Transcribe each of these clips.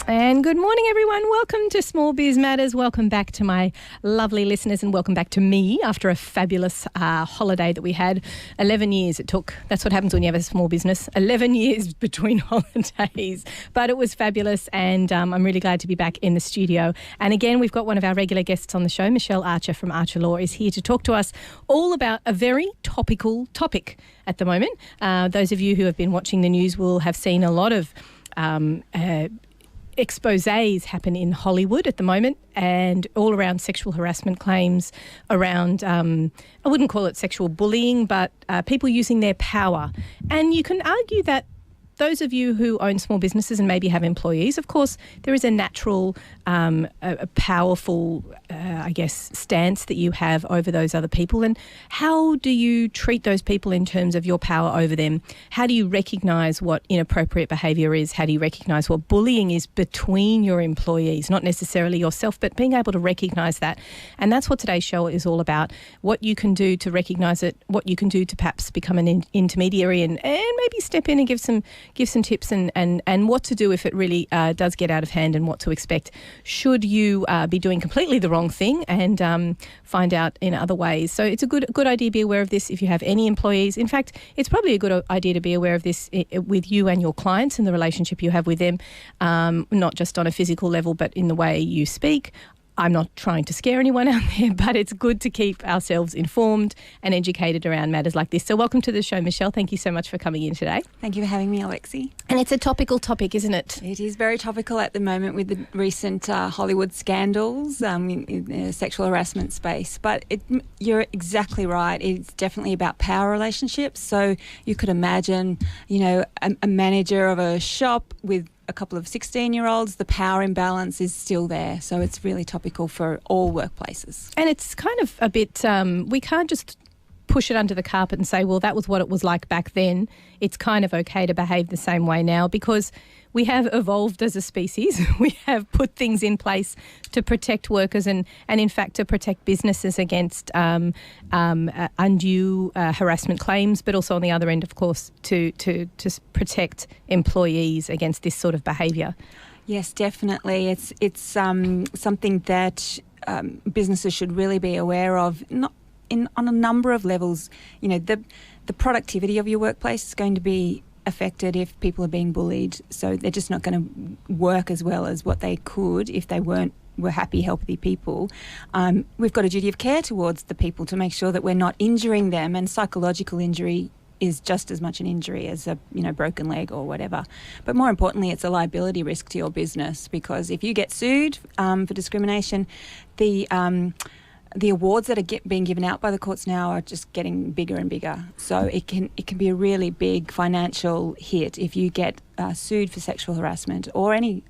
And good morning, everyone. Welcome to Small Biz Matters. Welcome back to my lovely listeners and welcome back to me after a fabulous holiday that we had. 11 years it took. That's what happens when you have a small business. 11 years between holidays. But it was fabulous and I'm really glad to be back in the studio. And again, we've got one of our regular guests on the show, Michelle Archer from Archer Law, is here to talk to us all about a very topical topic at the moment. Those of you who have been watching the news will have seen a lot of exposés happen in Hollywood at the moment and all around sexual harassment claims, around, I wouldn't call it sexual bullying, but people using their power. And you can argue that those of you who own small businesses and maybe have employees, of course, there is a natural, a powerful, stance that you have over those other people. And how do you treat those people in terms of your power over them? How do you recognise what inappropriate behaviour is? How do you recognise what bullying is between your employees, not necessarily yourself, but being able to recognise that? And that's what today's show is all about, what you can do to recognise it, what you can do to perhaps become an intermediary and maybe step in and give some tips and what to do if it really does get out of hand and what to expect. Should you be doing completely the wrong thing and find out in other ways? So it's a good idea to be aware of this if you have any employees. In fact, it's probably a good idea to be aware of this with you and your clients and the relationship you have with them, not just on a physical level, but in the way you speak. I'm not trying to scare anyone out there, but it's good to keep ourselves informed and educated around matters like this. So welcome to the show, Michelle. Thank you so much for coming in today. Thank you for having me, Alexi. And it's a topical topic, isn't it? It is very topical at the moment with the recent Hollywood scandals in the sexual harassment space. But you're exactly right. It's definitely about power relationships. So you could imagine, a manager of a shop with a couple of 16-year-olds, the power imbalance is still there. So it's really topical for all workplaces. And it's kind of a bit, we can't just push it under the carpet and say, well, that was what it was like back then. It's kind of okay to behave the same way now because we have evolved as a species. We have put things in place to protect workers and in fact, to protect businesses against undue harassment claims, but also on the other end, of course, to protect employees against this sort of behaviour. Yes, definitely. It's something that businesses should really be aware of, on a number of levels. The productivity of your workplace is going to be affected if people are being bullied, so they're just not going to work as well as what they could if they were happy, healthy people. We've got a duty of care towards the people to make sure that we're not injuring them, and psychological injury is just as much an injury as a broken leg or whatever. But more importantly, it's a liability risk to your business, because if you get sued for discrimination, the awards that are being given out by the courts now are just getting bigger and bigger. So it can be a really big financial hit if you get sued for sexual harassment or any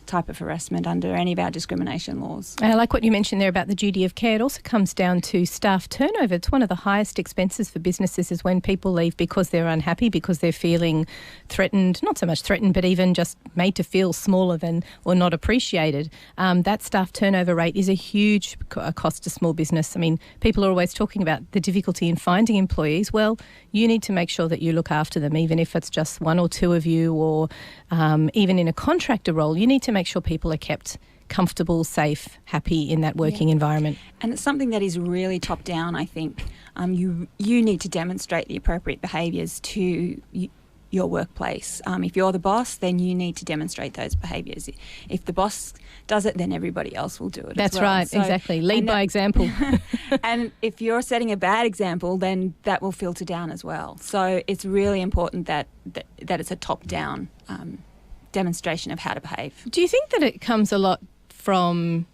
type of harassment under any of our discrimination laws. And I like what you mentioned there about the duty of care. It also comes down to staff turnover. It's one of the highest expenses for businesses is when people leave because they're unhappy, because they're feeling threatened, not so much threatened, but even just made to feel smaller than or not appreciated. That staff turnover rate is a huge cost to small business. I mean, people are always talking about the difficulty in finding employees. Well, you need to make sure that you look after them, even if it's just one or two of you, or even in a contractor role, you need to make sure people are kept comfortable, safe, happy in that working environment. And it's something that is really top down, I think. You need to demonstrate the appropriate behaviours to your workplace. If you're the boss, then you need to demonstrate those behaviours. If the boss does it, then everybody else will do it. That's as well. right, exactly. Lead by example. And if you're setting a bad example, then that will filter down as well. So it's really important that it's a top-down demonstration of how to behave. Do you think that it comes a lot from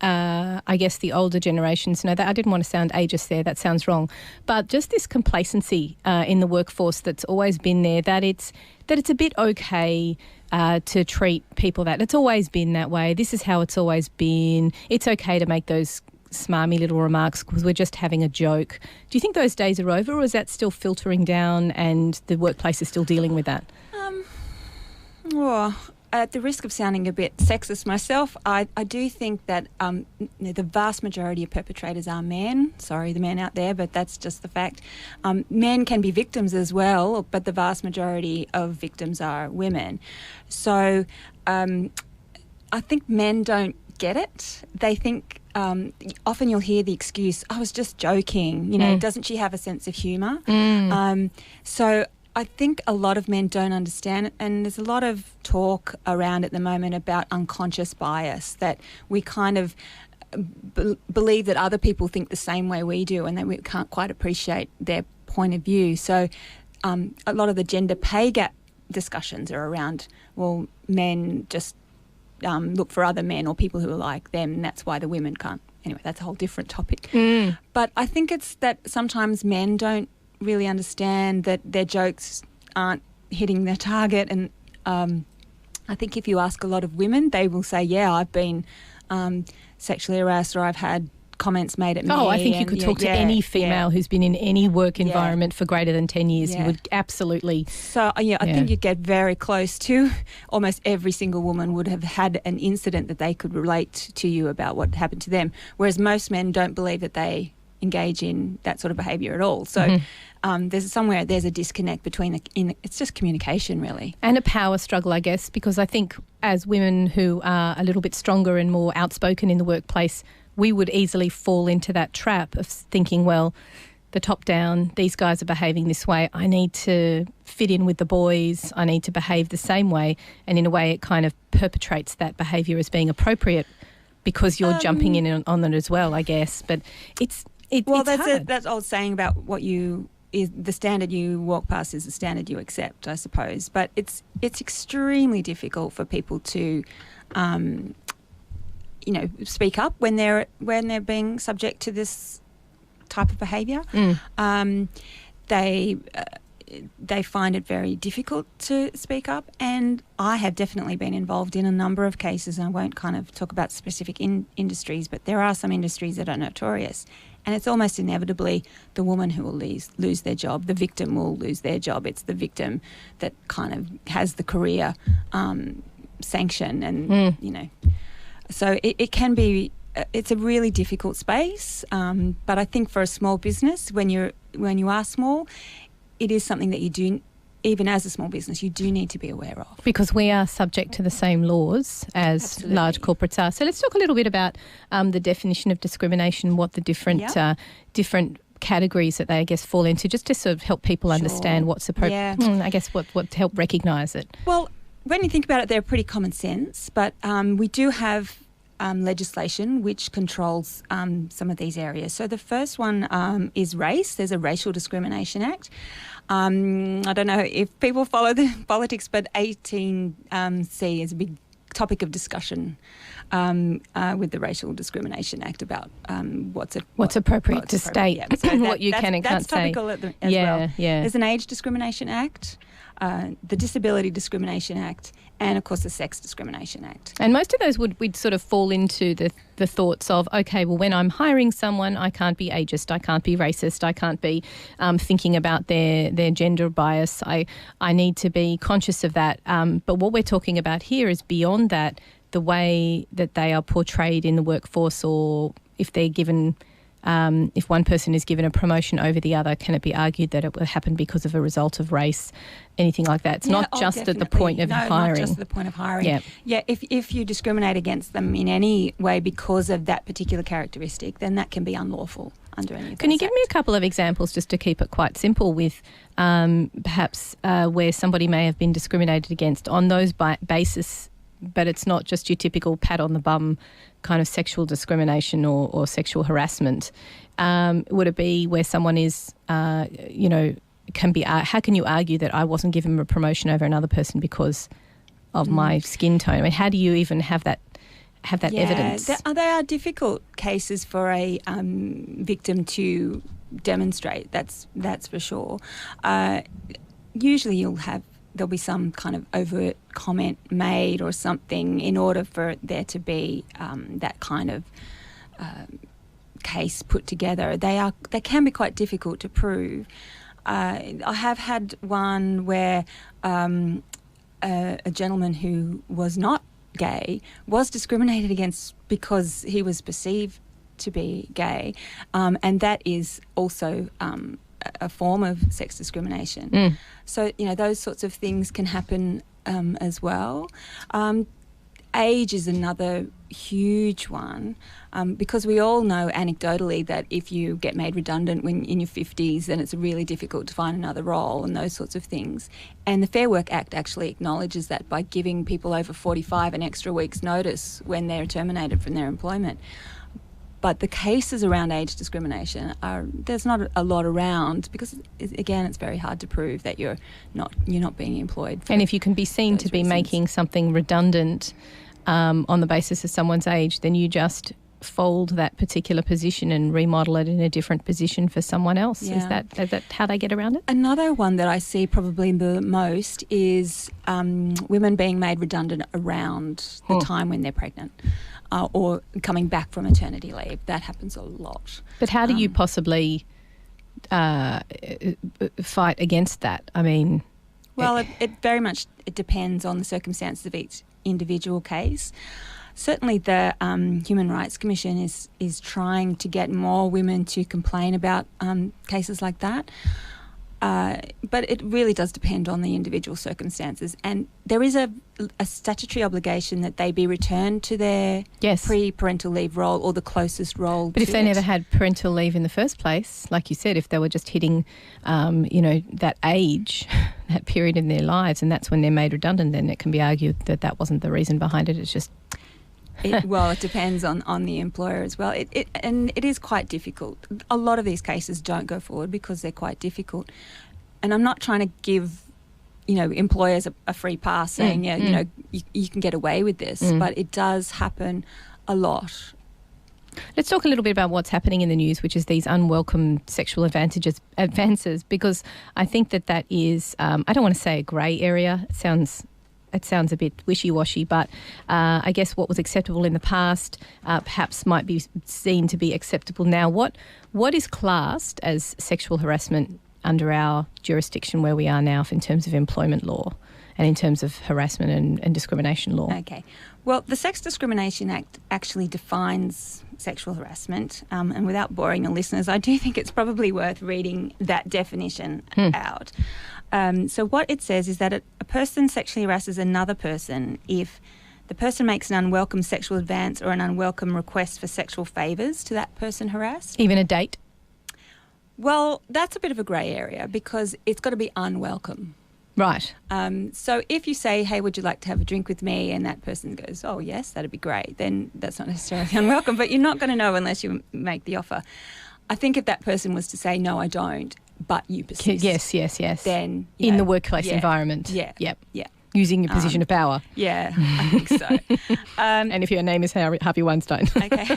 the older generations? No, that I didn't want to sound ageist there. That sounds wrong. But just this complacency in the workforce that's always been there, that it's a bit okay to treat people that it's always been that way. This is how it's always been. It's okay to make those smarmy little remarks because we're just having a joke. Do you think those days are over, or is that still filtering down and the workplace is still dealing with that? At the risk of sounding a bit sexist myself, I do think that the vast majority of perpetrators are men. Sorry, the men out there, but that's just the fact. Men can be victims as well, but the vast majority of victims are women. So I think men don't get it. They think often you'll hear the excuse, I was just joking, doesn't she have a sense of humour? So I think a lot of men don't understand it, and there's a lot of talk around at the moment about unconscious bias, that we kind of believe that other people think the same way we do and that we can't quite appreciate their point of view. So a lot of the gender pay gap discussions are around, well, men just look for other men or people who are like them, and that's why the women can't. Anyway, that's a whole different topic. But I think it's that sometimes men don't really understand that their jokes aren't hitting their target. And I think if you ask a lot of women, they will say, yeah, I've been sexually harassed, or I've had comments made at me. Oh, I think you could talk to any female who's been in any work environment for greater than 10 years. You would absolutely. So, I think you'd get very close to almost every single woman would have had an incident that they could relate to you about what happened to them, whereas most men don't believe that they engage in that sort of behaviour at all. So there's a disconnect between it's just communication, really. And a power struggle, I guess, because I think as women who are a little bit stronger and more outspoken in the workplace, we would easily fall into that trap of thinking, well, the top down, these guys are behaving this way, I need to fit in with the boys, I need to behave the same way, and in a way it kind of perpetrates that behaviour as being appropriate because you're jumping in on it as well, I guess. But it's hard. That's old saying about the standard you walk past is the standard you accept, I suppose. But it's extremely difficult for people to speak up when they're being subject to this type of behaviour. They find it very difficult to speak up, and I have definitely been involved in a number of cases, and I won't kind of talk about specific industries, but there are some industries that are notorious, and it's almost inevitably the woman who will lose their job, the victim will lose their job. It's the victim that kind of has the career sanction, and so it can be. It's a really difficult space, but I think for a small business, when you are small, it is something that you do, even as a small business, you do need to be aware of. Because we are subject to the same laws as large corporates are. So let's talk a little bit about the definition of discrimination, what the different categories that they, I guess, fall into, just to sort of help people understand what's appropriate. I guess what to help recognise it. Well, when you think about it, they're pretty common sense, but we do have legislation which controls some of these areas. So the first one is race. There's a Racial Discrimination Act. I don't know if people follow the politics, but 18C is a big topic of discussion with the Racial Discrimination Act about what's appropriate to state, so what you can and can't say. That's topical as well. There's an Age Discrimination Act, the Disability Discrimination Act, and of course the Sex Discrimination Act. And most of those we'd sort of fall into the thoughts of, okay, well, when I'm hiring someone, I can't be ageist, I can't be racist, I can't be thinking about their gender bias. I need to be conscious of that. But what we're talking about here is beyond that, the way that they are portrayed in the workforce, or if they're given. If one person is given a promotion over the other, can it be argued that it happened because of a result of race, anything like that? It's not just at the point of hiring. Not just the point of hiring. If you discriminate against them in any way because of that particular characteristic, then that can be unlawful under any of those Can you give me a couple of examples just to keep it quite simple with perhaps where somebody may have been discriminated against on those basis, but it's not just your typical pat on the bum kind of sexual discrimination or sexual harassment? Would it be where someone is, can be? How can you argue that I wasn't given a promotion over another person because of my skin tone? I mean, how do you even have that evidence? They are difficult cases for a victim to demonstrate. That's for sure. Usually, there'll be some kind of overt comment made or something in order for there to be that kind of case put together. They can be quite difficult to prove. I have had one where a gentleman who was not gay was discriminated against because he was perceived to be gay, and that is also a form of sex discrimination. So, those sorts of things can happen as well. age is another huge one, because we all know anecdotally that if you get made redundant when in your 50s, then it's really difficult to find another role and those sorts of things. And the Fair Work Act actually acknowledges that by giving people over 45 an extra week's notice when they're terminated from their employment. But the cases around age discrimination there's not a lot around, because again, it's very hard to prove that you're not being employed. And if you can be seen to be reasons. making something redundant on the basis of someone's age, then you just fold that particular position and remodel it in a different position for someone else. Yeah. Is that how they get around it? Another one that I see probably the most is women being made redundant around the time when they're pregnant. Or coming back from maternity leave. That happens a lot. But how do you possibly fight against that? I mean... Well, it very much depends on the circumstances of each individual case. Certainly the Human Rights Commission is trying to get more women to complain about cases like that. But it really does depend on the individual circumstances. And there is a statutory obligation that they be returned to their pre-parental leave role or the closest role. But if they never had parental leave in the first place, like you said, if they were just hitting, that age, that period in their lives, and that's when they're made redundant, then it can be argued that that wasn't the reason behind it. It's just... It depends on the employer as well. It is quite difficult. A lot of these cases don't go forward because they're quite difficult. And I'm not trying to give, employers a free pass saying, you can get away with this, but it does happen a lot. Let's talk a little bit about what's happening in the news, which is these unwelcome sexual advances, because I think that is, I don't want to say a grey area. It sounds a bit wishy-washy, but I guess what was acceptable in the past perhaps might be seen to be acceptable now. What is classed as sexual harassment under our jurisdiction where we are now in terms of employment law and in terms of harassment and discrimination law? Okay. Well, the Sex Discrimination Act actually defines sexual harassment, and without boring the listeners, I do think it's probably worth reading that definition out. So what it says is that a person sexually harasses another person if the person makes an unwelcome sexual advance or an unwelcome request for sexual favours to that person harassed. Even a date? Well, that's a bit of a grey area because it's got to be unwelcome. Right. So if you say, hey, would you like to have a drink with me? And that person goes, oh, yes, that'd be great. Then that's not necessarily unwelcome, but you're not going to know unless you make the offer. I think if that person was to say, no, I don't, but you persist. Yes. Then in the workworkplace environment. Yeah. Yep. Yeah. Using your position of power. Yeah, I think so. And if your name is Harvey Weinstein. Okay.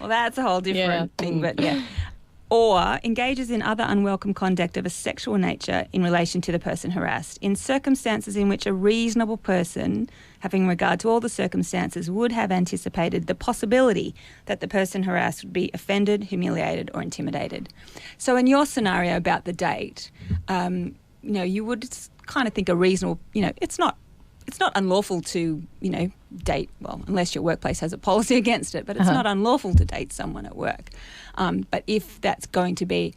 Well, that's a whole different thing, but yeah. Or engages in other unwelcome conduct of a sexual nature in relation to the person harassed, in circumstances in which a reasonable person, having regard to all the circumstances, would have anticipated the possibility that the person harassed would be offended, humiliated or intimidated. So in your scenario about the date, you would kind of think a reasonable, it's not unlawful to, date, well, unless your workplace has a policy against it, but it's not unlawful to date someone at work. But if that's going to be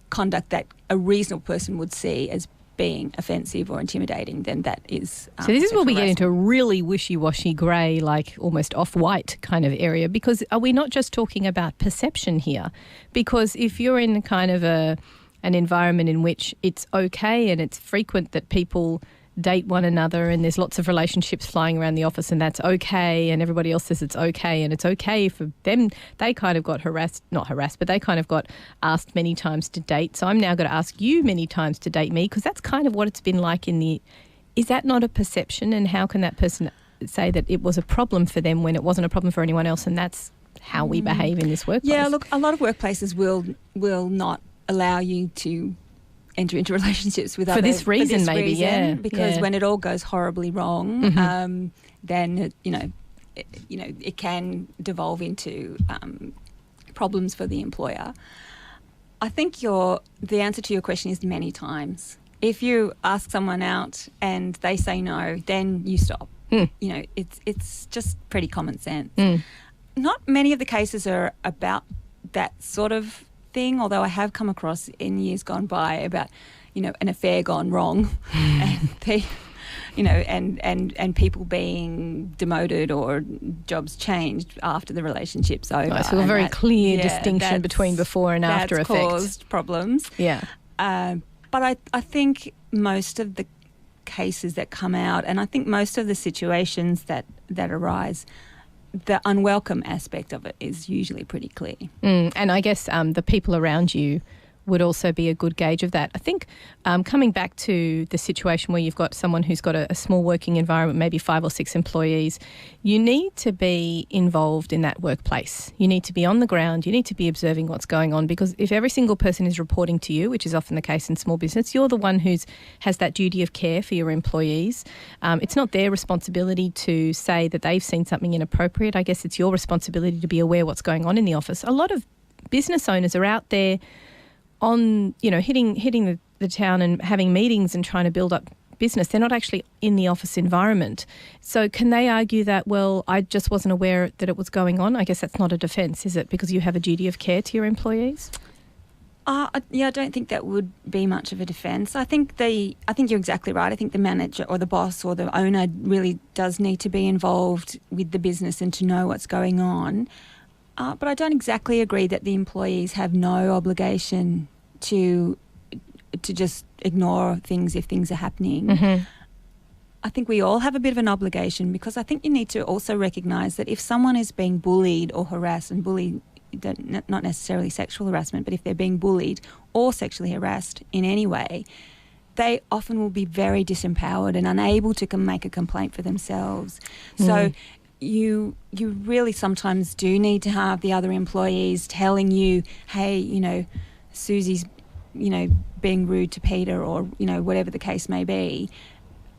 conduct that a reasonable person would see as being offensive or intimidating, then that is So this is where we harassment. get into a really wishy-washy grey, like almost off-white kind of area, because are we not just talking about perception here? Because if you're in kind of an environment in which it's okay and it's frequent that people date one another and there's lots of relationships flying around the office and that's okay, and everybody else says it's okay, and it's okay for them, they kind of got not harassed, but they kind of got asked many times to date. So I'm now going to ask you many times to date me, because that's kind of what it's been like is that not a perception? And how can that person say that it was a problem for them when it wasn't a problem for anyone else, and that's how we behave in this workplace? Yeah, look, a lot of workplaces will not allow you to enter into relationships with for this reason, because when it all goes horribly wrong, then it can devolve into problems for the employer. I think the answer to your question is many times. If you ask someone out and they say no, then you stop. It's just pretty common sense. Not many of the cases are about that sort of thing, although I have come across in years gone by about, an affair gone wrong and and people being demoted or jobs changed after the relationship's over. Right, so a very clear distinction between before and after effects. That's caused problems. Yeah. But I think most of the cases that come out, and I think most of the situations that arise, the unwelcome aspect of it is usually pretty clear. And I guess the people around you would also be a good gauge of that. I think coming back to the situation where you've got someone who's got a small working environment, maybe 5 or 6 employees, you need to be involved in that workplace. You need to be on the ground. You need to be observing what's going on, because if every single person is reporting to you, which is often the case in small business, you're the one has that duty of care for your employees. It's not their responsibility to say that they've seen something inappropriate. I guess it's your responsibility to be aware what's going on in the office. A lot of business owners are out there on, hitting the town and having meetings and trying to build up business. They're not actually in the office environment. So can they argue that, well, I just wasn't aware that it was going on? I guess that's not a defence, is it? Because you have a duty of care to your employees? I don't think that would be much of a defence. I think you're exactly right. I think the manager or the boss or the owner really does need to be involved with the business and to know what's going on. But I don't exactly agree that the employees have no obligation to just ignore things if things are happening. Mm-hmm. I think we all have a bit of an obligation, because I think you need to also recognise that if someone is being bullied or harassed, and bullied, not necessarily sexual harassment, but if they're being bullied or sexually harassed in any way, they often will be very disempowered and unable to make a complaint for themselves. So you really sometimes do need to have the other employees telling you, hey, Susie's, being rude to Peter, or, whatever the case may be.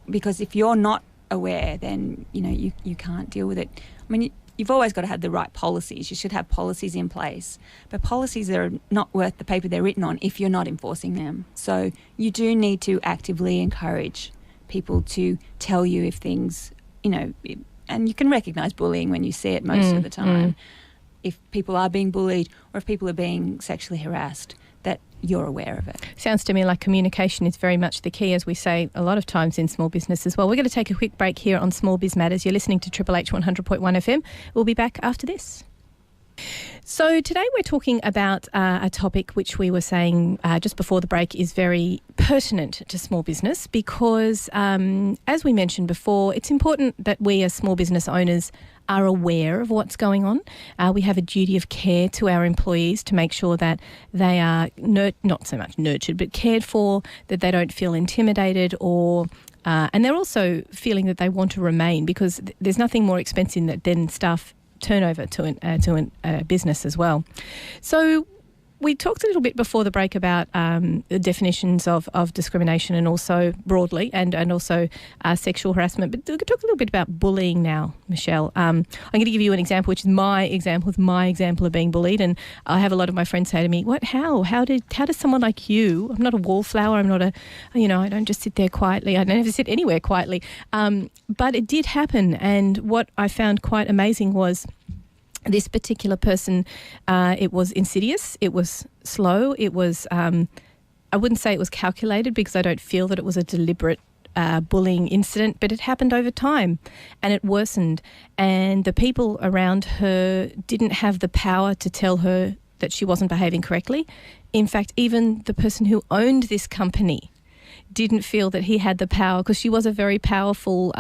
Because if you're not aware, then, you can't deal with it. I mean, you've always got to have the right policies. You should have policies in place. But policies are not worth the paper they're written on if you're not enforcing them. So you do need to actively encourage people to tell you if things, and you can recognise bullying when you see it most of the time. If people are being bullied or if people are being sexually harassed, that you're aware of it. Sounds to me like communication is very much the key, as we say a lot of times in small business as well. We're going to take a quick break here on Small Biz Matters. You're listening to Triple H 100.1 FM. We'll be back after this. So today we're talking about a topic which we were saying just before the break is very pertinent to small business, because as we mentioned before, it's important that we as small business owners are aware of what's going on. We have a duty of care to our employees to make sure that they are not so much nurtured, but cared for, that they don't feel intimidated or and they're also feeling that they want to remain, because there's nothing more expensive than staff turnover to a business as well. So we talked a little bit before the break about the definitions of discrimination, and also broadly, and also sexual harassment. But we could talk a little bit about bullying now, Michelle. I'm going to give you an example, which is my example of being bullied. And I have a lot of my friends say to me, how does someone like you, I'm not a wallflower, I'm not I don't just sit there quietly. I don't ever sit anywhere quietly. But it did happen. And what I found quite amazing was this particular person, it was insidious, it was slow, it was, I wouldn't say it was calculated, because I don't feel that it was a deliberate bullying incident, but it happened over time and it worsened. And the people around her didn't have the power to tell her that she wasn't behaving correctly. In fact, even the person who owned this company didn't feel that he had the power, because she was a very powerful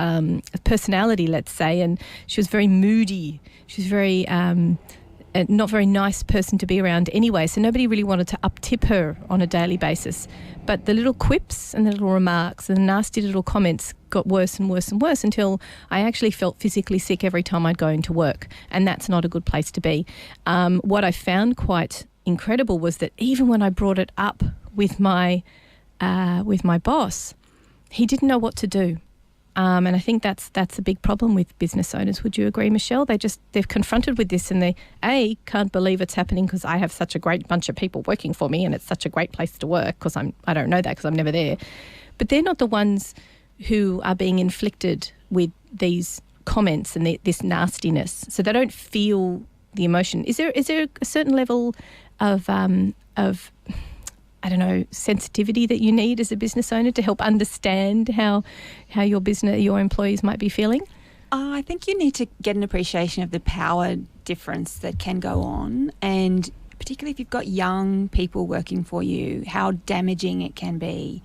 personality, let's say, and she was very moody. She was very not very nice person to be around anyway, so nobody really wanted to up-tip her on a daily basis. But the little quips and the little remarks and the nasty little comments got worse and worse and worse, until I actually felt physically sick every time I'd go into work, and that's not a good place to be. What I found quite incredible was that even when I brought it up with my boss, he didn't know what to do. And I think that's a big problem with business owners. Would you agree, Michelle? They're confronted with this, and they can't believe it's happening, because I have such a great bunch of people working for me and it's such a great place to work, because I don't know that because I'm never there. But they're not the ones who are being inflicted with these comments and this nastiness, so they don't feel the emotion. Is there a certain level of I don't know, sensitivity that you need as a business owner to help understand how your employees might be feeling? I think you need to get an appreciation of the power difference that can go on, and particularly if you've got young people working for you, how damaging it can be.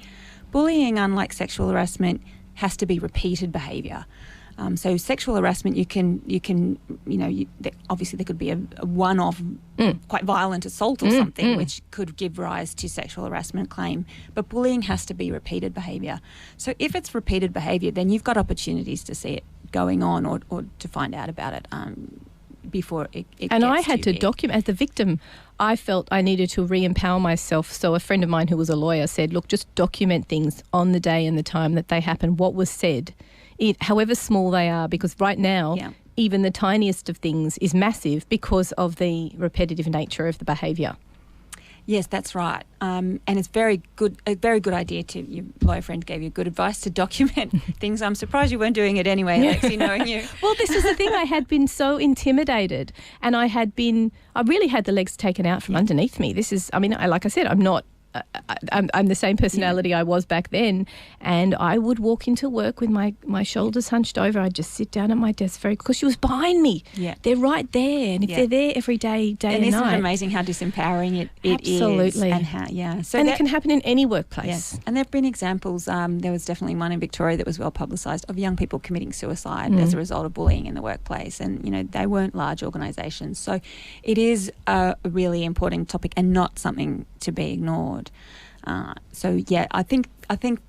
Bullying, unlike sexual harassment, has to be repeated behaviour. So sexual harassment, obviously there could be a one-off, quite violent assault or something, which could give rise to sexual harassment claim. But bullying has to be repeated behaviour. So if it's repeated behaviour, then you've got opportunities to see it going on or to find out about it before it gets And I had too to big. document, as the victim, I felt I needed to re-empower myself. So a friend of mine who was a lawyer said, look, just document things on the day and the time that they happened, what was said, however small they are, because right now, even the tiniest of things is massive because of the repetitive nature of the behaviour. Yes, that's right. And it's a very good idea your lawyer friend gave you good advice to document things. I'm surprised you weren't doing it anyway, Lexi, knowing you. Well, this is the thing. I had been so intimidated, and I really had the legs taken out from underneath me. Like I said, I'm the same personality I was back then, and I would walk into work with my shoulders hunched over. I'd just sit down at my desk because she was behind me. Yeah. They're right there, and if they're there every day and night. Isn't it amazing how disempowering it Absolutely. is? And how, So it can happen in any workplace. Yes, and there have been examples. There was definitely one in Victoria that was well publicised of young people committing suicide as a result of bullying in the workplace, and they weren't large organisations. So it is a really important topic and not something to be ignored. I think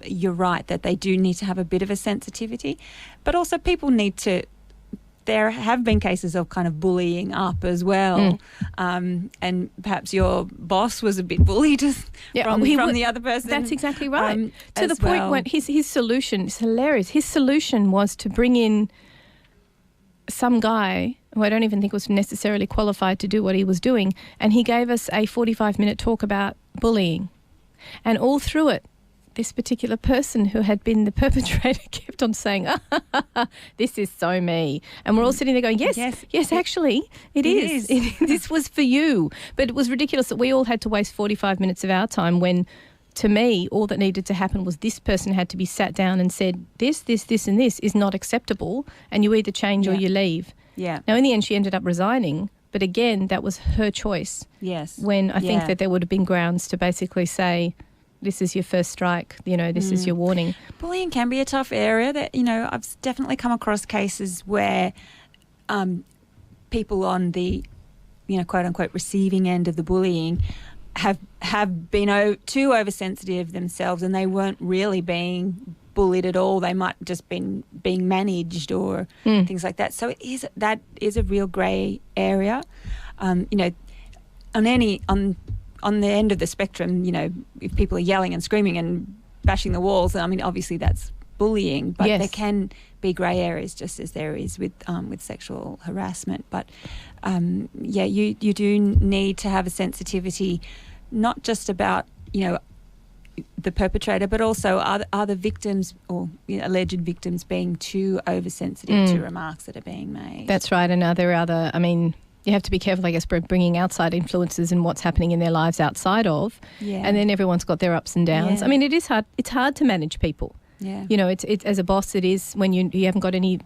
you're right that they do need to have a bit of a sensitivity, but also people need to. There have been cases of kind of bullying up as well, and perhaps your boss was a bit bullied from the other person. That's exactly right. To the point when his solution is hilarious. His solution was to bring in some guy who I don't even think was necessarily qualified to do what he was doing, and he gave us a 45-minute talk about bullying. And all through it, this particular person who had been the perpetrator kept on saying, this is so me. And we're all sitting there going, yes, actually, it is. This was for you. But it was ridiculous that we all had to waste 45 minutes of our time when, to me, all that needed to happen was this person had to be sat down and said, this, and this is not acceptable, and you either change or you leave. Yeah. Now, in the end, she ended up resigning. But again, that was her choice. Yes. When I think that there would have been grounds to basically say, this is your first strike, this is your warning. Bullying can be a tough area. That I've definitely come across cases where people on the, quote unquote, receiving end of the bullying have been too oversensitive themselves, and they weren't really being bullied at all. They might just been being managed or things like that. So that is a real grey area. On the end of the spectrum, if people are yelling and screaming and bashing the walls, obviously that's bullying, but there can be grey areas just as there is with sexual harassment. But you do need to have a sensitivity, not just about the perpetrator, but also are the victims or alleged victims being too oversensitive to remarks that are being made. That's right. And you have to be careful, I guess, bringing outside influences and what's happening in their lives outside of. Yeah. And then everyone's got their ups and downs. Yeah. It is hard. It's hard to manage people. Yeah. It's as a boss, it is when you haven't got any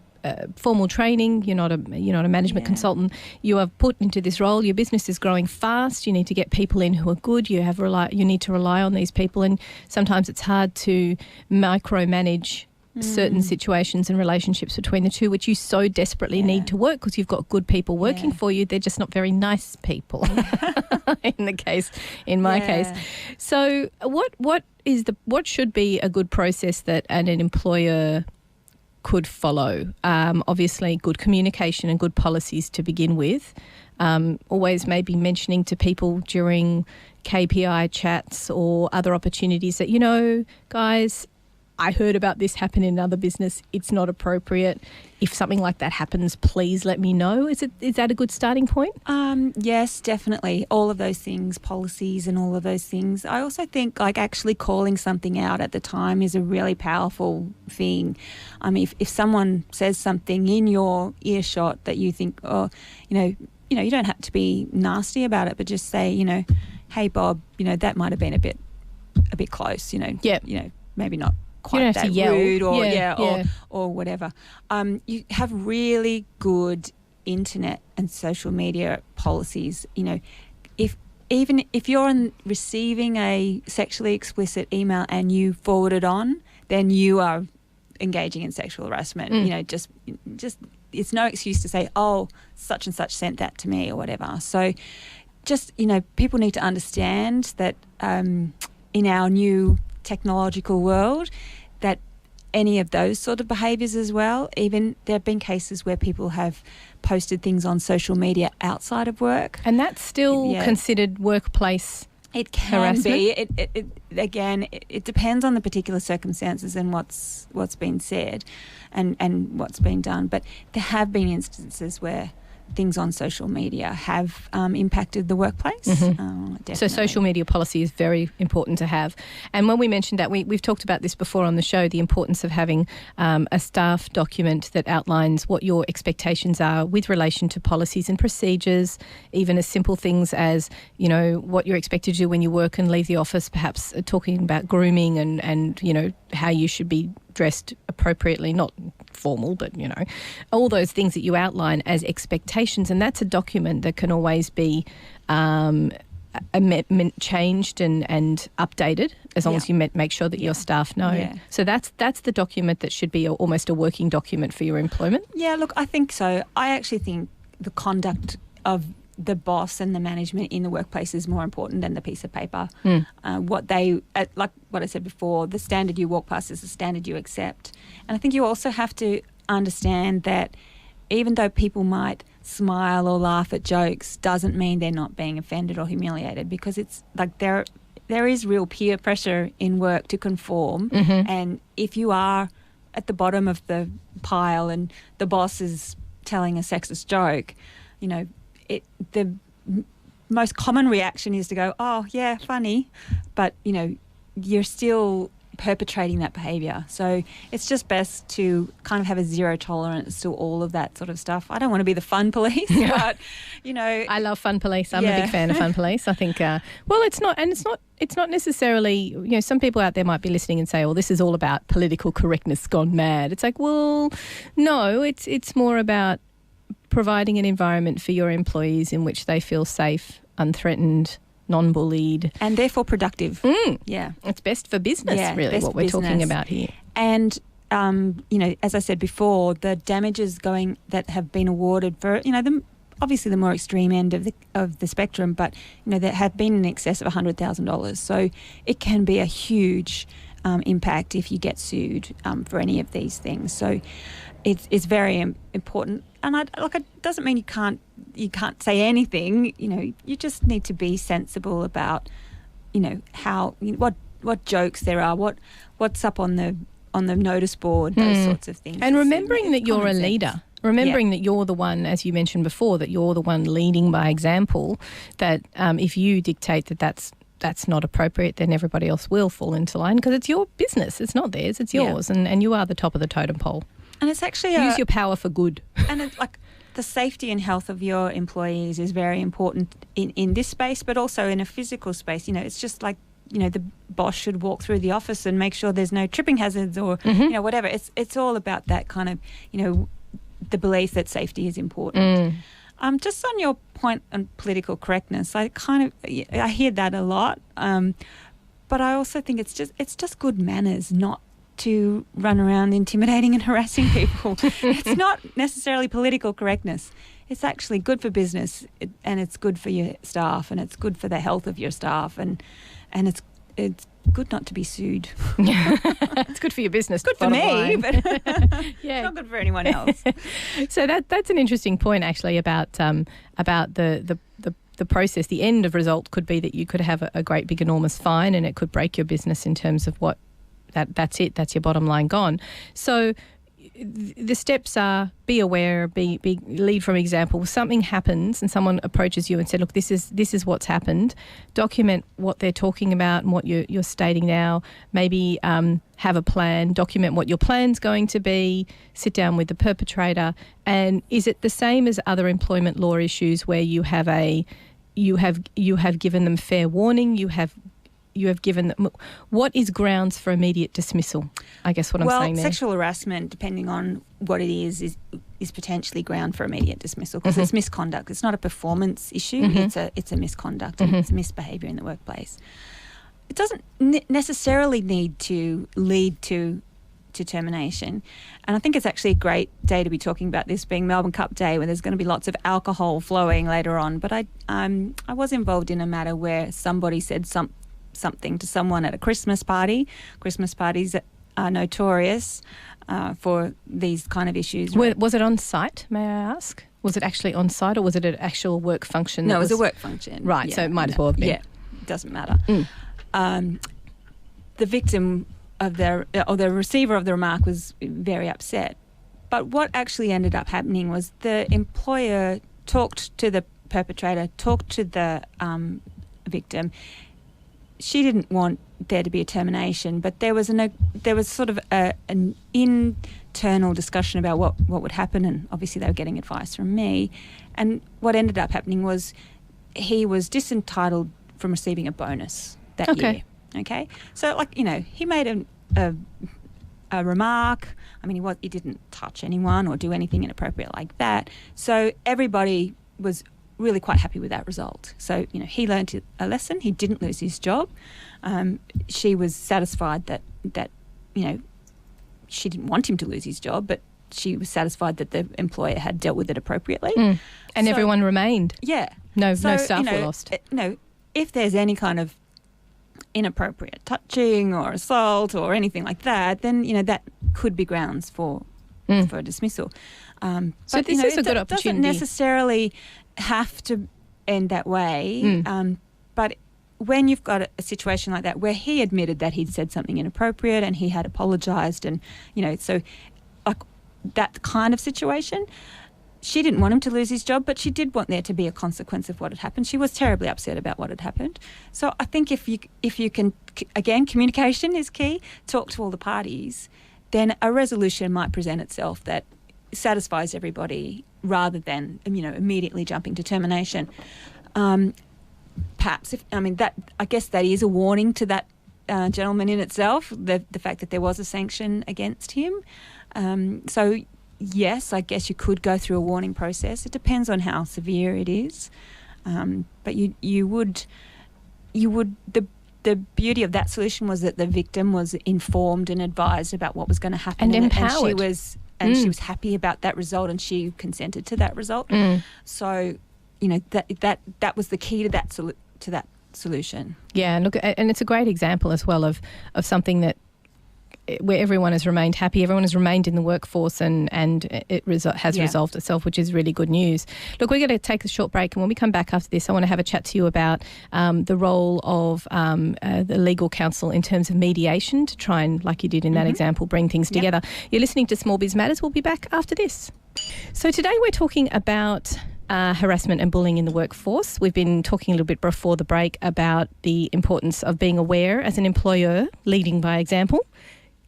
formal training. You're not a management consultant. You are put into this role. Your business is growing fast. You need to get people in who are good. You need to rely on these people, and sometimes it's hard to micromanage certain situations and relationships between the two, which you so desperately need to work because you've got good people working for you. They're just not very nice people in my case. So what should be a good process that an employer could follow? Obviously good communication and good policies to begin with. Always maybe mentioning to people during KPI chats or other opportunities that, guys, I heard about this happen in another business. It's not appropriate. If something like that happens, please let me know. Is that a good starting point? Yes, definitely. All of those things, policies and all of those things. I also think actually calling something out at the time is a really powerful thing. If someone says something in your earshot that you think, you don't have to be nasty about it, but just say, hey Bob, that might have been a bit close, Yep. Maybe not You quite don't have that to yell. rude or Yeah. or whatever. You have really good internet and social media policies. If you're receiving a sexually explicit email and you forward it on, then you are engaging in sexual harassment. Just it's no excuse to say, oh, such and such sent that to me or whatever. So just, people need to understand that in our new technological world, that any of those sort of behaviours as well, even there have been cases where people have posted things on social media outside of work. And that's still considered workplace It can harassment? be. It depends on the particular circumstances and what's been said and what's been done. But there have been instances where things on social media have impacted the workplace. Definitely. So social media policy is very important to have. And when we mentioned that, we've talked about this before on the show, the importance of having a staff document that outlines what your expectations are with relation to policies and procedures, even as simple things as, what you're expected to do when you work and leave the office, perhaps talking about grooming and how you should be dressed appropriately, not formal, but, all those things that you outline as expectations. And that's a document that can always be changed and updated as long as you make sure that your staff know. Yeah. So that's the document that should be almost a working document for your employment. Yeah, look, I think so. I actually think the conduct of the boss and the management in the workplace is more important than the piece of paper. Like what I said before, the standard you walk past is the standard you accept. And I think you also have to understand that even though people might smile or laugh at jokes, doesn't mean they're not being offended or humiliated, because it's like there is real peer pressure in work to conform. And if you are at the bottom of the pile and the boss is telling a sexist joke, the most common reaction is to go, oh, yeah, funny. But, you're still perpetrating that behaviour. So it's just best to kind of have a zero tolerance to all of that sort of stuff. I don't want to be the fun police, but, I love fun police. I'm a big fan of fun police. I think, it's not necessarily, some people out there might be listening and say, oh, this is all about political correctness gone mad. It's like, well, no, it's more about providing an environment for your employees in which they feel safe, unthreatened, non-bullied. And therefore productive. Yeah. It's best for business, really, what we're talking about here. And, as I said before, the damages that have been awarded for, obviously the more extreme end of the spectrum, but, there have been in excess of $100,000. So it can be a huge impact if you get sued for any of these things. So it's very important. And it doesn't mean you can't say anything. You just need to be sensible about, how what jokes there are, what's up on the notice board, those sorts of things. And remembering that you're a leader. Remembering that you're the one, as you mentioned before, that you're the one leading by example, that if you dictate that that's not appropriate, then everybody else will fall into line, because it's your business. It's not theirs. It's yours. And you are the top of the totem pole. And it's actually use your power for good. And it's like the safety and health of your employees is very important in this space, but also in a physical space. It's just like, the boss should walk through the office and make sure there's no tripping hazards or, whatever. It's all about that kind of, the belief that safety is important. Just on your point on political correctness, I hear that a lot. But I also think it's just good manners not to run around intimidating and harassing people. It's not necessarily political correctness. It's actually good for business, and it's good for your staff, and it's good for the health of your staff, and it's good not to be sued. It's good for your business. Good for me, but it's not good for anyone else. So that's an interesting point, actually, about the process. The end of result could be that you could have a great big enormous fine, and it could break your business in terms of what. That's it. That's your bottom line gone. So the steps are: be aware, lead from example. Something happens and someone approaches you and said, "Look, this is what's happened." Document what they're talking about and what you're stating now. Maybe have a plan. Document what your plan's going to be. Sit down with the perpetrator. And is it the same as other employment law issues where you have a you have given them fair warning. You have given them. What is grounds for immediate dismissal? I guess what I'm saying there. Well, sexual harassment, depending on what it is potentially ground for immediate dismissal because it's misconduct. It's not a performance issue. It's a misconduct and it's misbehaviour in the workplace. It doesn't necessarily need to lead to termination. And I think it's actually a great day to be talking about this being Melbourne Cup Day where there's going to be lots of alcohol flowing later on. But I was involved in a matter where somebody said something to someone at a Christmas party. Christmas parties are notorious for these kind of issues. Right? Was it on site, may I ask? Was it actually on site or was it an actual work function? No, it was a work function. Right, yeah, so it might as well have been. Yeah, it doesn't matter. The victim of the receiver of the remark was very upset. But what actually ended up happening was the employer talked to the perpetrator, talked to the victim. She didn't want there to be a termination, but there was sort of an internal discussion about what would happen, and obviously they were getting advice from me. And what ended up happening was he was disentitled from receiving a bonus that year. Okay, so he made a remark. I mean, he didn't touch anyone or do anything inappropriate like that. So everybody was really quite happy with that result. So he learned a lesson. He didn't lose his job. She was satisfied that she didn't want him to lose his job, but she was satisfied that the employer had dealt with it appropriately. And so, everyone remained. Yeah. No staff were lost. If there's any kind of inappropriate touching or assault or anything like that, then that could be grounds for dismissal. So this is a good opportunity. It doesn't necessarily have to end that way, but when you've got a situation like that where he admitted that he'd said something inappropriate and he had apologised, and so like that kind of situation. She didn't want him to lose his job, but she did want there to be a consequence of what had happened. She was terribly upset about what had happened. So I think if you can, again, communication is key, talk to all the parties, then a resolution might present itself that satisfies everybody rather than, immediately jumping to termination. Perhaps, I guess that is a warning to that gentleman in itself, the fact that there was a sanction against him. So yes, I guess you could go through a warning process. It depends on how severe it is, but you would the beauty of that solution was that the victim was informed and advised about what was going to happen, and empowered, she was happy about that result, and she consented to that result. So that was the key to that solution. Yeah, and look, and it's a great example as well of something that, where everyone has remained happy, everyone has remained in the workforce, and it has resolved itself, which is really good news. Look, we're going to take a short break, and when we come back after this, I want to have a chat to you about the role of the legal counsel in terms of mediation to try and, like you did in that example, bring things together. You're listening to Small Biz Matters. We'll be back after this. So today we're talking about harassment and bullying in the workforce. We've been talking a little bit before the break about the importance of being aware as an employer, leading by example,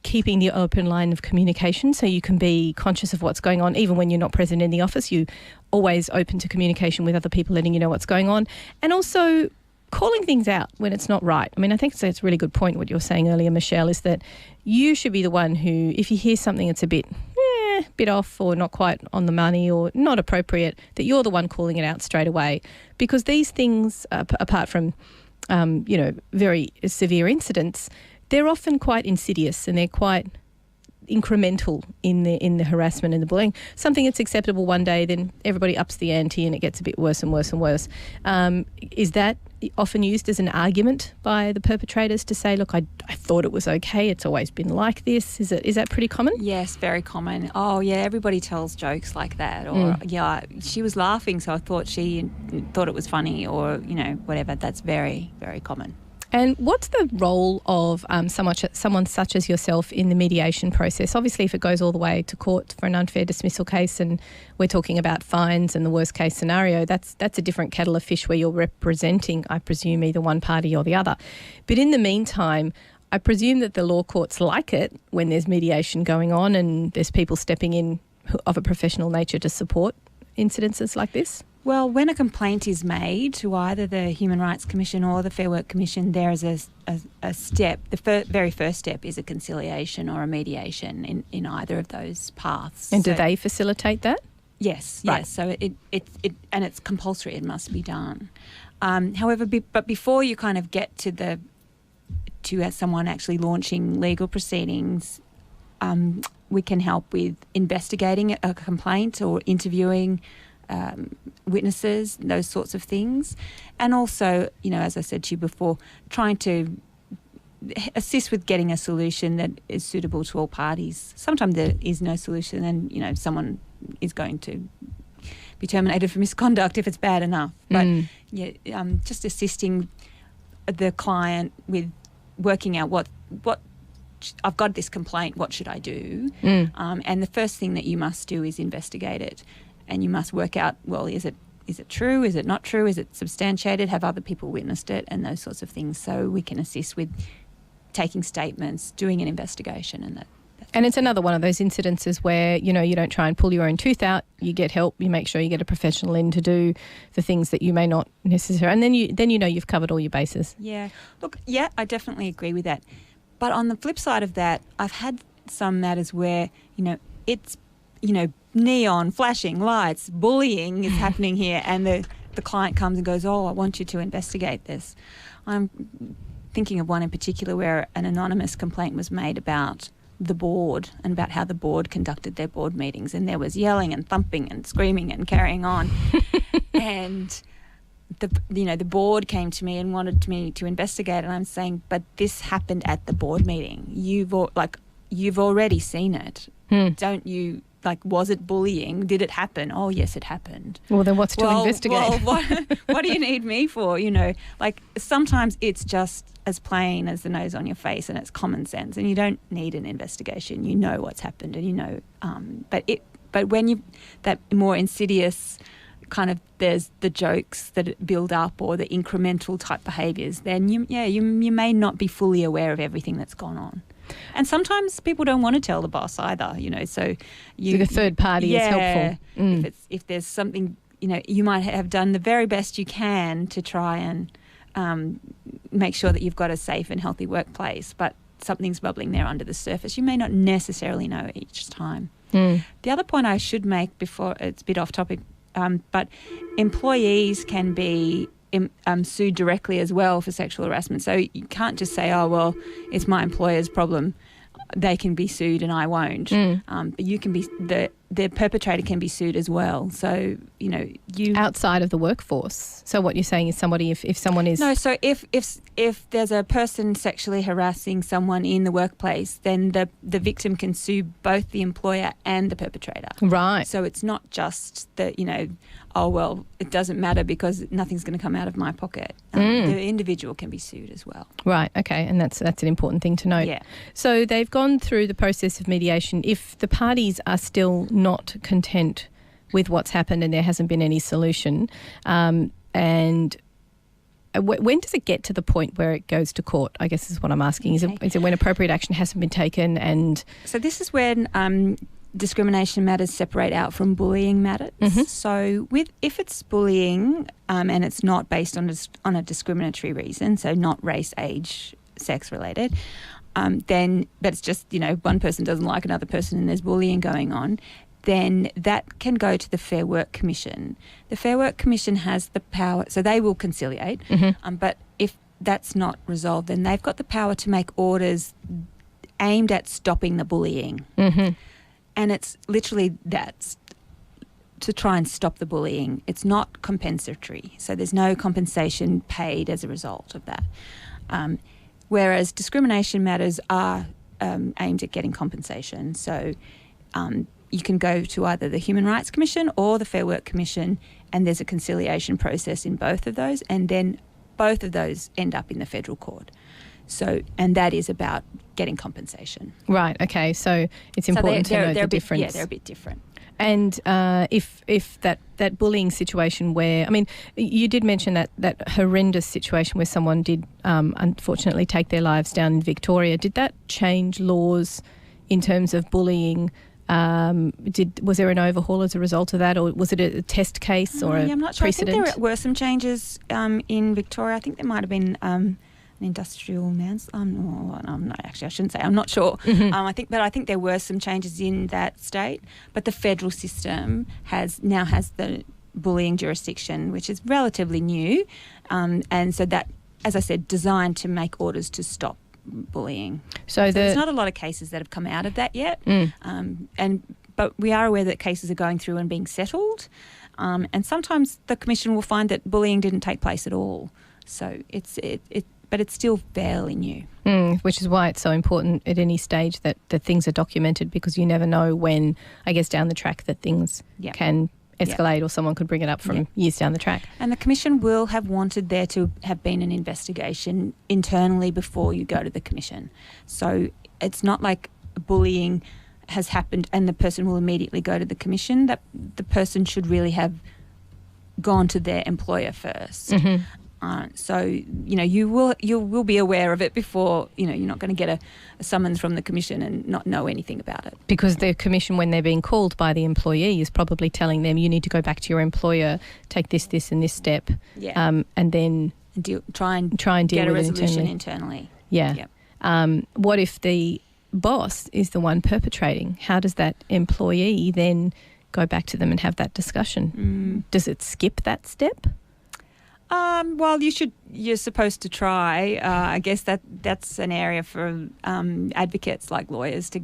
keeping the open line of communication so you can be conscious of what's going on. Even when you're not present in the office, you're always open to communication with other people, letting you know what's going on, and also calling things out when it's not right. I mean, I think it's a really good point what you were saying earlier, Michelle, is that you should be the one who, if you hear something that's a bit off or not quite on the money or not appropriate, that you're the one calling it out straight away. Because these things, apart from, very severe incidents, they're often quite insidious and they're quite incremental in the harassment and the bullying. Something that's acceptable one day, then everybody ups the ante and it gets a bit worse and worse and worse. Is that often used as an argument by the perpetrators to say, look, I thought it was okay, it's always been like this? Is that pretty common? Yes, very common. Oh yeah, everybody tells jokes like that, or yeah, she was laughing so I thought she thought it was funny, or whatever. That's very, very common. And what's the role of someone such as yourself in the mediation process? Obviously, if it goes all the way to court for an unfair dismissal case, and we're talking about fines and the worst case scenario, that's a different kettle of fish where you're representing, I presume, either one party or the other. But in the meantime, I presume that the law courts like it when there's mediation going on and there's people stepping in of a professional nature to support incidences like this? Well, when a complaint is made to either the Human Rights Commission or the Fair Work Commission, there is a step. The very first step is a conciliation or a mediation in either of those paths. And do they facilitate that? Yes, Right. yes. So it and it's compulsory. It must be done. However, but before you kind of get to someone actually launching legal proceedings, we can help with investigating a complaint or interviewing witnesses, those sorts of things. And also, as I said to you before, trying to assist with getting a solution that is suitable to all parties. Sometimes there is no solution and, someone is going to be terminated for misconduct if it's bad enough. But just assisting the client with working out what I've got this complaint, what should I do? And the first thing that you must do is investigate it. And you must work out, well, is it true? Is it not true? Is it substantiated? Have other people witnessed it? And those sorts of things. So we can assist with taking statements, doing an investigation and that. And it's another one of those incidences where, you don't try and pull your own tooth out. You get help. You make sure you get a professional in to do the things that you may not necessarily. And then you've covered all your bases. Yeah. Look, yeah, I definitely agree with that. But on the flip side of that, I've had some matters where, it's, neon, flashing lights, bullying is happening here, and the client comes and goes, "Oh, I want you to investigate this." I'm thinking of one in particular where an anonymous complaint was made about the board and about how the board conducted their board meetings, and there was yelling and thumping and screaming and carrying on. And the board came to me and wanted me to investigate, and I'm saying, but this happened at the board meeting. You've already seen it. Don't you? Was it bullying? Did it happen? Oh, yes, it happened. Well, then what's to investigate? Well, what do you need me for? Sometimes it's just as plain as the nose on your face, and it's common sense, and you don't need an investigation. You know what's happened, and but when that more insidious kind of, there's the jokes that build up or the incremental type behaviours, then you may not be fully aware of everything that's gone on. And sometimes people don't want to tell the boss either, so the third party is helpful. If there's something, you might have done the very best you can to try and make sure that you've got a safe and healthy workplace, but something's bubbling there under the surface. You may not necessarily know each time. The other point I should make before, it's a bit off topic, but employees can be sued directly as well for sexual harassment. So you can't just say, "Oh, well, it's my employer's problem. They can be sued and I won't." But you can be the perpetrator can be sued as well. So you outside of the workforce. So what you're saying is somebody, if someone is So if there's a person sexually harassing someone in the workplace, then the victim can sue both the employer and the perpetrator. Right. So it's not just that oh, well, it doesn't matter because nothing's going to come out of my pocket. The individual can be sued as well. Right, okay, and that's an important thing to note. Yeah. So they've gone through the process of mediation. If the parties are still not content with what's happened and there hasn't been any solution, and when does it get to the point where it goes to court, I guess is what I'm asking. Is it when appropriate action hasn't been taken? And so this is when discrimination matters separate out from bullying matters. So if it's bullying and it's not based on a discriminatory reason, so not race, age, sex related, then, but it's just, one person doesn't like another person and there's bullying going on, then that can go to the Fair Work Commission. The Fair Work Commission has the power, so they will conciliate, but if that's not resolved, then they've got the power to make orders aimed at stopping the bullying. And it's literally that's to try and stop the bullying. It's not compensatory, so there's no compensation paid as a result of that. Whereas discrimination matters are aimed at getting compensation. So you can go to either the Human Rights Commission or the Fair Work Commission, and there's a conciliation process in both of those, and then both of those end up in the federal court. So, and that is about getting compensation. Right, okay, so it's important to know the difference. Yeah, they're a bit different. And if that bullying situation where, I mean, you did mention that horrendous situation where someone did unfortunately take their lives down in Victoria, did that change laws in terms of bullying Was there an overhaul as a result of that, or was it a test case or I'm not sure. precedent? I think there were some changes in Victoria. I think there might have been an industrial I shouldn't say. I'm not sure. Mm-hmm. I think there were some changes in that state. But the federal system now has the bullying jurisdiction, which is relatively new, and so that, as I said, designed to make orders to stop bullying. So there's not a lot of cases that have come out of that yet, but we are aware that cases are going through and being settled, and sometimes the Commission will find that bullying didn't take place at all. So but it's still fairly new. Which is why it's so important at any stage that things are documented, because you never know when, I guess, down the track that things can escalate or someone could bring it up from years down the track. And the Commission will have wanted there to have been an investigation internally before you go to the Commission. So it's not like bullying has happened and the person will immediately go to the Commission. That the person should really have gone to their employer first. Mm-hmm. So, you will be aware of it before, you're not going to get a summons from the Commission and not know anything about it. Because the Commission, when they're being called by the employee, is probably telling them, you need to go back to your employer, take this, and this step, and then try and deal get a with resolution it internally. Yeah. What if the boss is the one perpetrating? How does that employee then go back to them and have that discussion? Does it skip that step? Well, you're supposed to try. I guess that's an area for advocates like lawyers to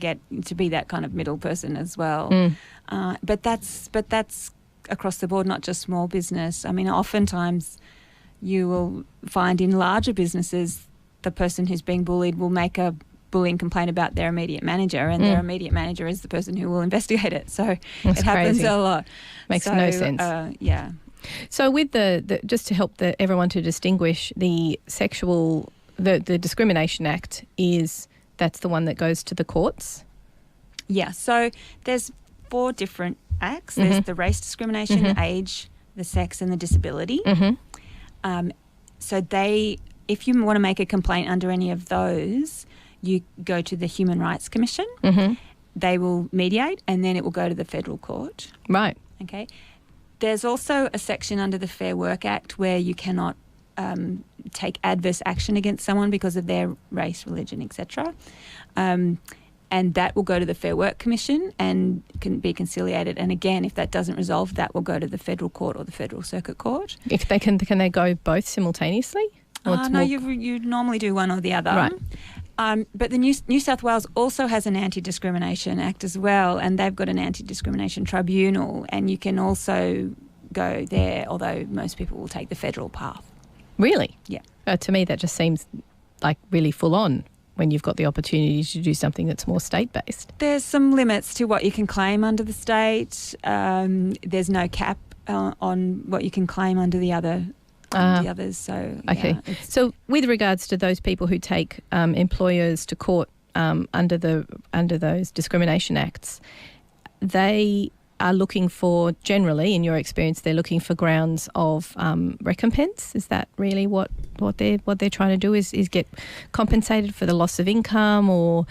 be that kind of middle person as well. But that's across the board, not just small business. I mean, oftentimes you will find in larger businesses the person who's being bullied will make a bullying complaint about their immediate manager, and their immediate manager is the person who will investigate it. So that's it happens crazy. a lot. Makes no sense. Yeah. So with the just to help everyone to distinguish, the Discrimination Act that's the one that goes to the courts? Yeah, so there's 4 different acts. There's the race discrimination, the age, the sex and the disability. So if you want to make a complaint under any of those, you go to the Human Rights Commission. They will mediate and then it will go to the federal court. Right. Okay. There's also a section under the Fair Work Act where you cannot take adverse action against someone because of their race, religion, etc. And that will go to the Fair Work Commission and can be conciliated. And again, if that doesn't resolve, that will go to the Federal Court or the Federal Circuit Court. If they can they go both simultaneously? No, you normally do one or the other. Right. But the New South Wales also has an Anti-Discrimination Act as well, and they've got an Anti-Discrimination Tribunal, and you can also go there, although most people will take the federal path. Really? Yeah. To me, that just seems like really full on when you've got the opportunity to do something that's more state-based. There's some limits to what you can claim under the state. There's no cap on what you can claim under the others. So okay. So with regards to those people who take employers to court under those discrimination acts, they are looking for, generally, in your experience, they're looking for grounds of recompense. Is that really what they're trying to do? Is get compensated for the loss of income or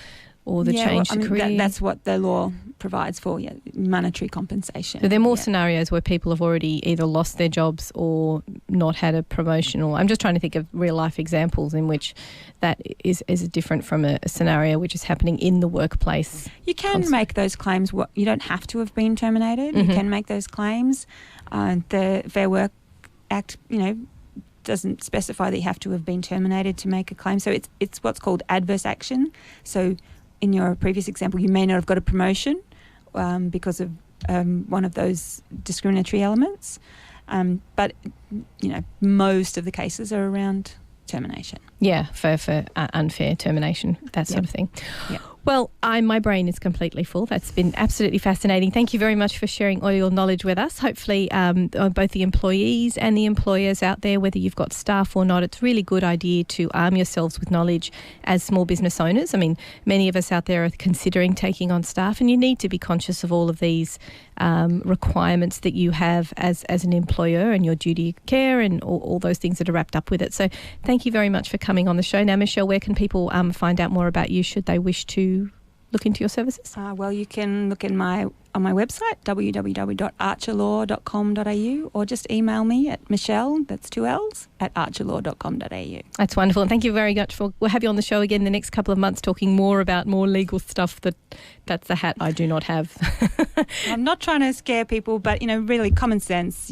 the change to career? That's what the law provides for, monetary compensation. So there are more scenarios where people have already either lost their jobs or not had a promotion, or I'm just trying to think of real life examples in which that is different from a scenario which is happening in the workplace. You can make those claims. You don't have to have been terminated. You can make those claims. The Fair Work Act, doesn't specify that you have to have been terminated to make a claim. So it's what's called adverse action. So in your previous example, you may not have got a promotion because of one of those discriminatory elements. But, most of the cases are around termination. Yeah, for unfair termination, that sort of thing. Yeah. Well, my brain is completely full. That's been absolutely fascinating. Thank you very much for sharing all your knowledge with us. Hopefully, both the employees and the employers out there, whether you've got staff or not, it's a really good idea to arm yourselves with knowledge as small business owners. I mean, many of us out there are considering taking on staff, and you need to be conscious of all of these requirements that you have as an employer and your duty of care and all those things that are wrapped up with it. So thank you very much for coming on the show. Now, Michelle, where can people find out more about you should they wish to look into your services? Well, you can look on my website, www.archerlaw.com.au, or just email me at Michelle, that's 2 L's, at archerlaw.com.au. That's wonderful. And thank you very much. We'll have you on the show again the next couple of months talking more about more legal stuff. That's the hat I do not have. I'm not trying to scare people, but, really common sense,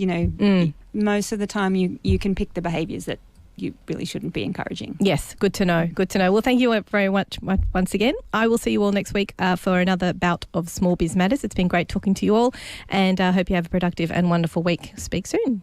most of the time you can pick the behaviours that you really shouldn't be encouraging. Yes, good to know. Good to know. Well, thank you very much once again. I will see you all next week for another bout of Small Biz Matters. It's been great talking to you all, and I hope you have a productive and wonderful week. Speak soon.